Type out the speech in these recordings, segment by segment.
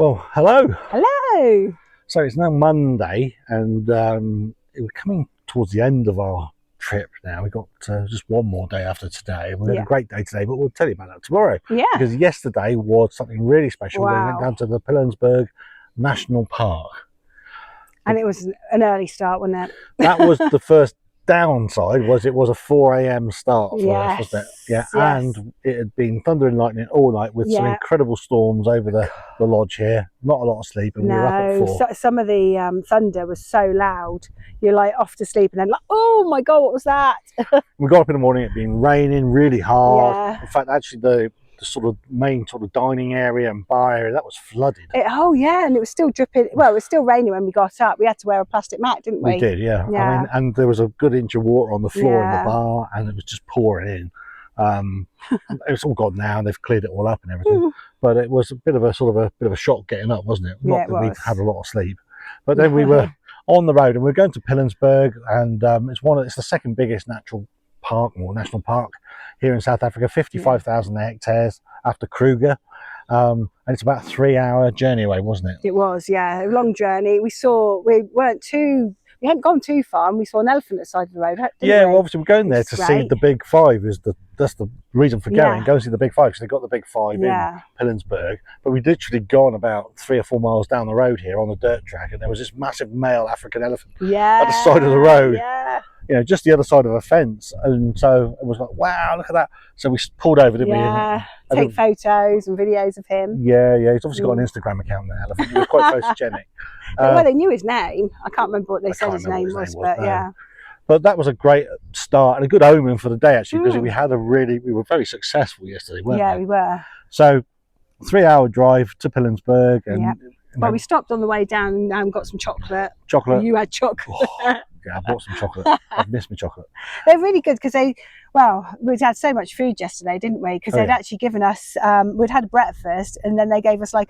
Well, hello. Hello. So it's now Monday, and we're coming towards the end of our trip now. We've got just one more day after today. We had a great day today, but we'll tell you about that tomorrow. Yeah. Because yesterday was something really special. Wow. We went down to the Pilanesberg National Park. And it was an early start, wasn't it? That was the first downside, was it was a 4 a.m. start for us, wasn't it? Yeah, yes. And it had been thunder and lightning all night with some incredible storms over the lodge here. Not a lot of sleep, and we were up at 4. Some of the thunder was so loud. You're like off to sleep, and then like, oh my god, what was that? We got up in the morning. It'd been raining really hard. Yeah. In fact, actually, the sort of main sort of dining area and bar area, that was flooded. Oh yeah, and it was still dripping. Well, it was still raining when we got up. We had to wear a plastic mat, didn't we? We did, yeah. I mean, and there was a good inch of water on the floor in the bar, and it was just pouring in. It's all gone now, and they've cleared it all up and everything. But it was a bit of a shock getting up, wasn't it? Not that we'd had a lot of sleep, but then we were on the road, and we're going to Pilanesberg, and it's the second biggest national park here in South Africa, 55,000 hectares after Kruger. And it's about a 3-hour journey away, wasn't it? It was, yeah, a long journey. We hadn't gone too far, and we saw an elephant at the side of the road, didn't we? Well, obviously we're going there to see the Big Five. That's the reason for going. Go and see the Big Five, because they've got the Big Five in Pilanesberg. But we'd literally gone about 3 or 4 miles down the road here on the dirt track, and there was this massive male African elephant at the side of the road. You know, just the other side of a fence, and so it was like, wow, look at that. So we pulled over, didn't we? Take photos and videos of him. Yeah, he's obviously got an Instagram account there, elephant. He was quite photogenic. Well, they knew his name. I can't remember what they said his name was, but yeah. But that was a great start and a good omen for the day, actually, because we were very successful yesterday, weren't we? Yeah, we were. So 3-hour drive to Pilanesberg, and well, we stopped on the way down and got some chocolate. You had chocolate. Yeah, I bought some chocolate. I've missed my chocolate. They're really good because we'd had so much food yesterday, didn't we? Because they'd actually given us, we'd had a breakfast, and then they gave us we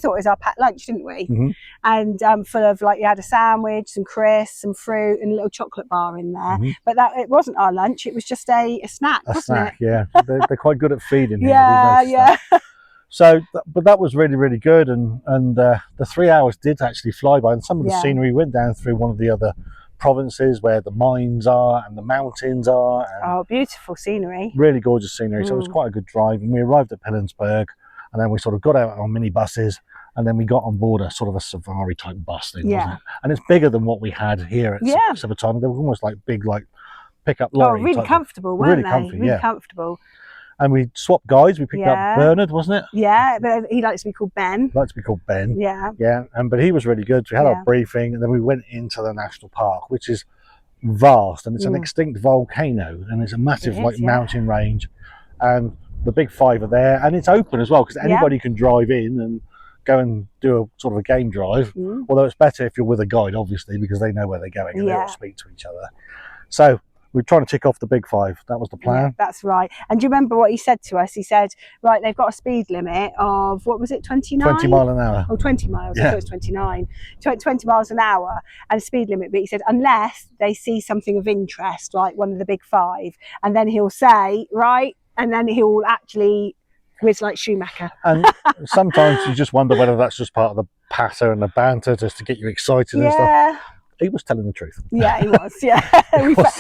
thought it was our packed lunch, didn't we? And full of you had a sandwich, some crisps, some fruit, and a little chocolate bar in there. But it wasn't our lunch, it was just a snack, wasn't it? Yeah. They're quite good at feeding here. Yeah. So, but that was really, really good, and the 3 hours did actually fly by, and some of the scenery went down through one of the other provinces where the mines are and the mountains are. And beautiful scenery. Really gorgeous scenery. So it was quite a good drive, and we arrived at Pilanesberg, and then we sort of got out on mini buses, and then we got on board a sort of a safari type bus thing, wasn't it? And it's bigger than what we had here at Sebatana. They were almost like big pickup lorry. Really comfortable, weren't they? Really comfortable. And we swapped guides. We picked up Bernard, wasn't it? Yeah, but he likes to be called Ben. Yeah. But he was really good. So we had our briefing, and then we went into the national park, which is vast, and it's an extinct volcano, and it's a massive mountain range. And the Big Five are there, and it's open as well, because anybody can drive in and go and do a sort of a game drive. Although it's better if you're with a guide, obviously, because they know where they're going and they all speak to each other. So we're trying to tick off the Big Five. That was the plan. Yeah, that's right. And do you remember what he said to us? He said, right, they've got a speed limit of, what was it, 29? 20 miles an hour. Oh, 20 miles. I thought it was 29. 20 miles an hour and a speed limit. But he said, unless they see something of interest, like one of the Big Five, and then he'll say, right, and then he'll actually whiz like Schumacher. And sometimes you just wonder whether that's just part of the patter and the banter, just to get you excited and stuff. He was telling the truth. Yeah, he was. Yeah,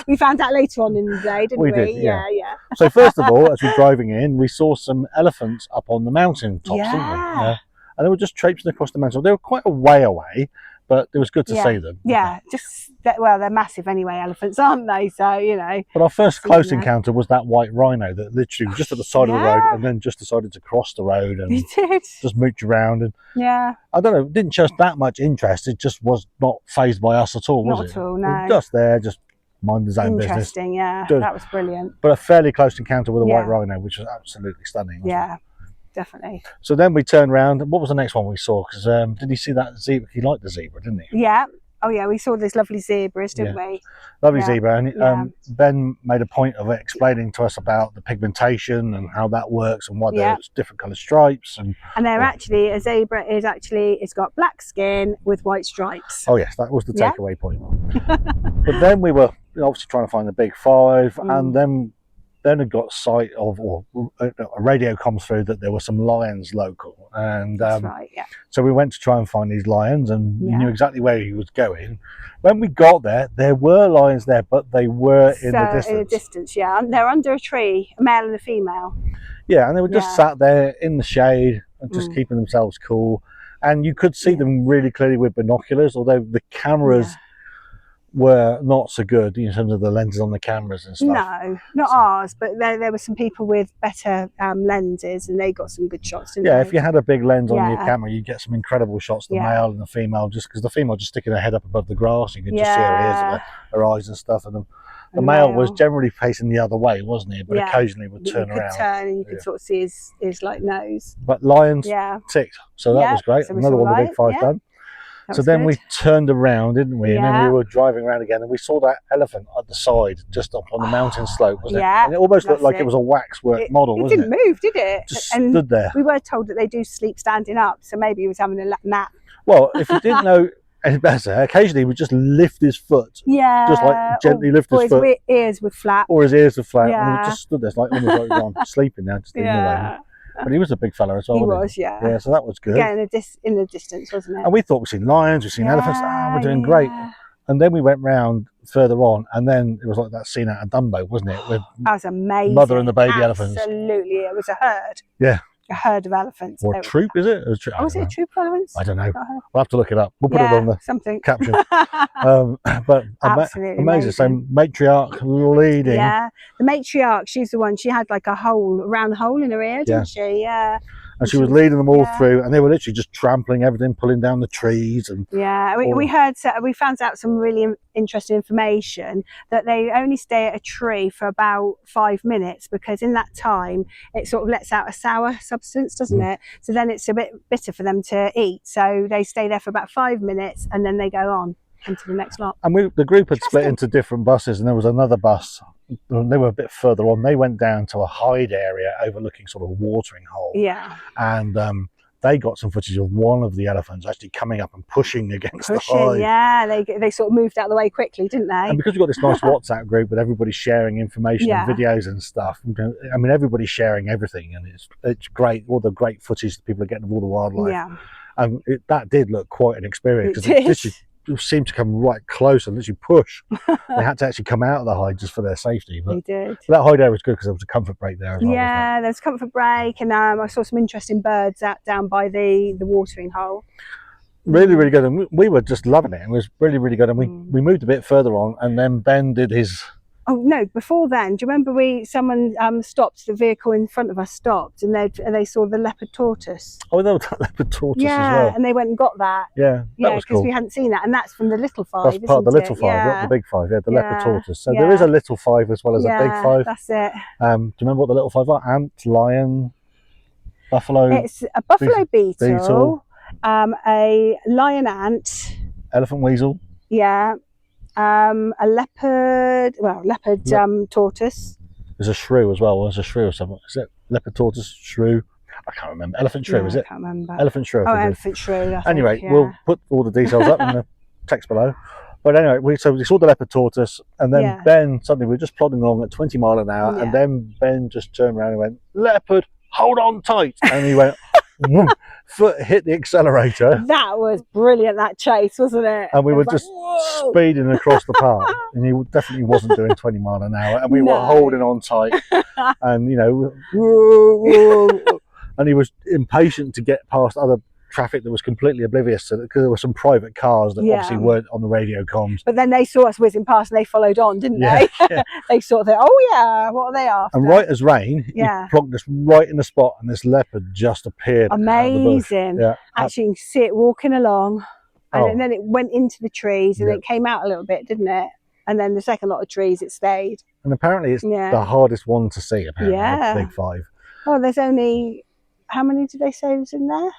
we found out later on in the day, didn't we? We did. Yeah. So first of all, as we're driving in, we saw some elephants up on the mountain tops, didn't we? And they were just traipsing across the mountain. They were quite a way away, but it was good to see them. Yeah, they're massive anely, elephants, aren't they? So, you know. But our first close encounter was that white rhino that literally was just at the side of the road, and then just decided to cross the road and just mooch around. And I don't know, it didn't show us that much interest. It just was not fazed by us at all, was it? Not at all, no. Just there, just mind his own business. Interesting, that was brilliant. But a fairly close encounter with a white rhino, which was absolutely stunning. Yeah. Definitely. So then we turned around. What was the next one we saw? Because did he see that zebra? He liked the zebra, didn't he? Yeah. Oh yeah, we saw these lovely zebras, didn't we? Lovely zebra. And Ben made a point of explaining to us about the pigmentation and how that works, and why there's different coloured stripes. And they're actually, a zebra is actually, it's got black skin with white stripes. Oh yes, that was the takeaway point. But then we were obviously trying to find the Big Five, and then then had got sight of, or a radio comes through that there were some lions local, and That's right, yeah. so we went to try and find these lions, and we Yeah. knew exactly where he was going. When we got there were lions there, but they were in the distance. In the distance, yeah. They're under a tree, a male and a female. Yeah, and they were just sat there in the shade and just keeping themselves cool. And you could see them really clearly with binoculars, although the cameras were not so good in terms of the lenses on the cameras and stuff. No, not ours, but there were some people with better lenses, and they got some good shots, didn't they? If you had a big lens on your camera, you get some incredible shots, the male and the female, just because the female just sticking her head up above the grass, you could just see her ears and her eyes and stuff, and the male was generally facing the other way, wasn't he? But occasionally would turn around. Turn, and you could sort of see his like nose. But lions ticked, so that was great. So another one of the big five done. So then we turned around, didn't we? And then we were driving around again, and we saw that elephant at the side, just up on the mountain slope, wasn't it? And it almost looked like it was a waxwork model, wasn't it? It didn't move, did it? Just stood there. We were told that they do sleep standing up, so maybe he was having a nap. Well, if you didn't know any better, occasionally he would just lift his foot. Yeah. Just like gently lift his foot. Or his ears would flap. Or his ears would flap. And he just stood there, like almost like he was sleeping now, just in the way. But he was a big fella as well. He was, yeah. Yeah, so that was good. Yeah, in the distance, wasn't it? And we thought we'd seen lions, we've seen elephants. We're doing great. And then we went round further on, and then it was like that scene out of Dumbo, wasn't it? With that was amazing. Mother and the baby elephants. Absolutely, it was a herd. Yeah. A herd of elephants. Or a troop, is it? Was it a troop of elephants? I don't know. We'll have to look it up. We'll put it on the caption. But absolutely amazing. So matriarch leading. Yeah, the matriarch. She's the one. She had like a round hole in her ear, didn't she? Yeah. And she was leading them all through, and they were literally just trampling everything, pulling down the trees. And we found out some really interesting information that they only stay at a tree for about 5 minutes, because in that time it sort of lets out a sour substance, doesn't it? So then it's a bit bitter for them to eat. So they stay there for about 5 minutes, and then they go on into the next lot. And the group had split into different buses, and there was another bus. They were a bit further on. They went down to a hide area overlooking sort of a watering hole. Yeah. And they got some footage of one of the elephants actually coming up and pushing against the hide. Yeah, they sort of moved out of the way quickly, didn't they? And because we've got this nice WhatsApp group with everybody sharing information and videos and stuff, I mean, everybody's sharing everything, and it's great. All the great footage that people are getting of all the wildlife. Yeah. And that did look quite an experience, because it seemed to come right close and literally push. They had to actually come out of the hide just for their safety. But they did. That hide area was good because there was a comfort break there as well. Yeah, there's a comfort break, and I saw some interesting birds down by the watering hole. Really, really good, and we were just loving it. It was really, really good, and we moved a bit further on, and then Ben did his. Oh no! Before then, do you remember someone stopped, the vehicle in front of us stopped, and they saw the leopard tortoise. Oh, there was that leopard tortoise as well. Yeah, and they went and got that. Yeah, that was cool. Because we hadn't seen that, and that's from the little five. That's part of the little five, not the big five. Yeah, the leopard tortoise. So there is a little five as well as a big five. That's it. Do you remember what the little five are? Ant, lion, buffalo. It's a buffalo beetle, a lion ant, elephant weasel. Yeah. A leopard, tortoise. There's a shrew as well. There's a shrew or something. Is it leopard, tortoise, shrew? I can't remember. Elephant shrew, is it? I can't remember. Elephant shrew. Elephant shrew. Anyway, we'll put all the details up in the text below. But anyway, we saw the leopard tortoise, and then Ben, suddenly we were just plodding along at 20 miles an hour, and then Ben just turned around and went, "Leopard, hold on tight," and he went. Foot hit the accelerator. That was brilliant, that chase, wasn't it? And we were just speeding across the park, and he definitely wasn't doing 20 miles an hour, and we were holding on tight, and and he was impatient to get past other traffic that was completely oblivious to it, because there were some private cars that obviously weren't on the radio comms. But then they saw us whizzing past and they followed on, didn't they? Yeah. They sort of thought, oh yeah, what are they after? And right as rain, he plonked us right in the spot, and this leopard just appeared. Amazing. Yeah. Actually, you can see it walking along, and then it went into the trees, and it came out a little bit, didn't it? And then the second lot of trees, it stayed. And apparently it's the hardest one to see, apparently, the big five. Oh, there's only, how many did they say was in there?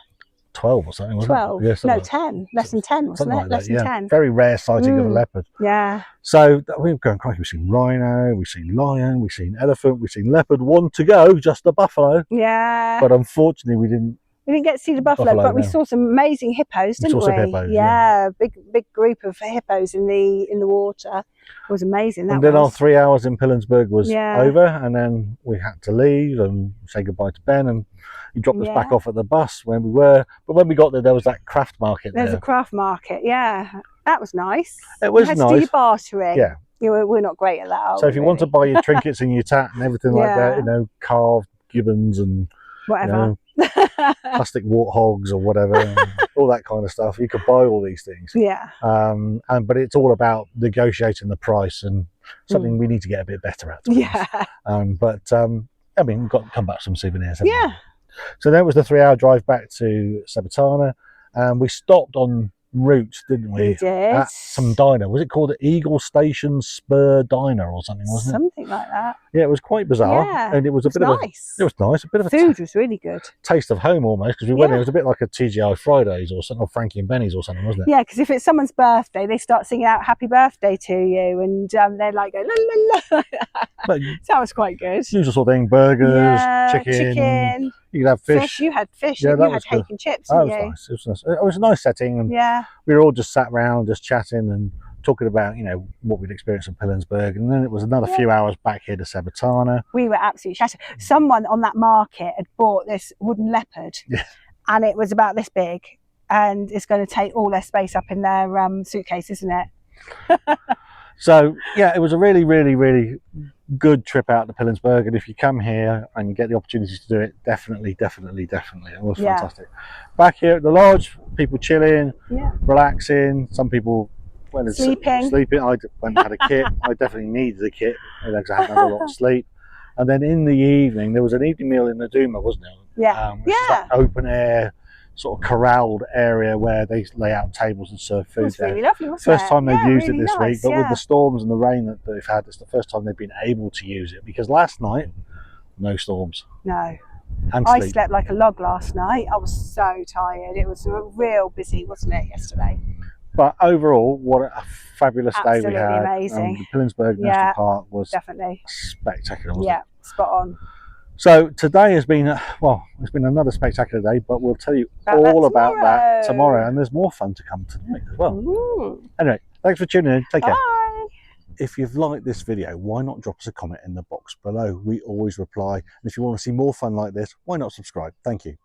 12 or something, wasn't 12? it? No, 10. Less than 10, wasn't it? Like Less than 10. Very rare sighting of a leopard. Yeah. So we were going, crikey, we've seen rhino, we've seen lion, we've seen elephant, we've seen leopard, one to go, just the buffalo. Yeah. But unfortunately we didn't get to see the buffalo, but we saw some amazing hippos, didn't we? Saw some hippos, yeah, big group of hippos in the water. It was amazing. And then our 3 hours in Pilanesberg was over, and then we had to leave and say goodbye to Ben, and he dropped us back off at the bus when we were. But when we got there was that craft market there. There's a craft market, yeah. That was nice. It was you had nice. To do your bartering. Yeah. We're not great at that. So if you want to buy your trinkets and your tat and everything like that, you know, carved gibbons and whatever. You know, plastic warthogs or whatever, all that kind of stuff. You could buy all these things. Yeah. But it's all about negotiating the price, and something we need to get a bit better at. Yeah. I mean, we've got to come back with some souvenirs. Yeah. So then it was the 3 hour drive back to Sebatana, and we stopped on route, didn't we? We did. At some diner. Was it called Eagle Station Spur Diner or something, wasn't it? Something like that. Yeah, it was quite bizarre. Yeah. And it was a bit of nice. It was nice. A bit of food was really good. Taste of home almost, because we went there. It was a bit like a TGI Fridays or something, or Frankie and Benny's or something, wasn't it? Yeah, because if it's someone's birthday, they start singing out "Happy Birthday" to you, and they're like, go, la, la, la. So that was quite good. Usual sort of thing: burgers, chicken. You could have fish. You had fish. Yeah, you had cake and chips. That was nice. It was a nice setting, and we were all just sat around, just chatting and talking about, you know, what we'd experienced in Pilanesberg, and then it was another few hours back here to Sebatana. We were absolutely shattered. Someone on that market had bought this wooden leopard, and it was about this big, and it's going to take all their space up in their suitcase, isn't it? So yeah, it was a really, really, really good trip out to Pilanesberg, and if you come here and you get the opportunity to do it, definitely, it was fantastic. Back here at the lodge, people chilling, relaxing. Some people went sleeping. I went and had a kit. I definitely needed a kit because I hadn't had a lot of sleep. And then in the evening, there was an evening meal in the Duma, wasn't it? Yeah. Which is that open air, sort of corralled area where they lay out tables and serve food. It's really lovely, wasn't First time they've used it this week, but with the the storms and the rain that they've had, it's the first time they've been able to use it, because last night, no storms. No. And I slept like a log last night. I was so tired. It was real busy, wasn't it, yesterday? But overall, what a fabulous day we had. Amazing. The Pilanesberg National Park was definitely spectacular, wasn't it? Spot on. So today has been, it's been another spectacular day, but we'll tell you all about that tomorrow. And there's more fun to come tonight as well. Anyway, thanks for tuning in. Take care. Bye. If you've liked this video, why not drop us a comment in the box below? We always reply. And if you want to see more fun like this, why not subscribe? Thank you.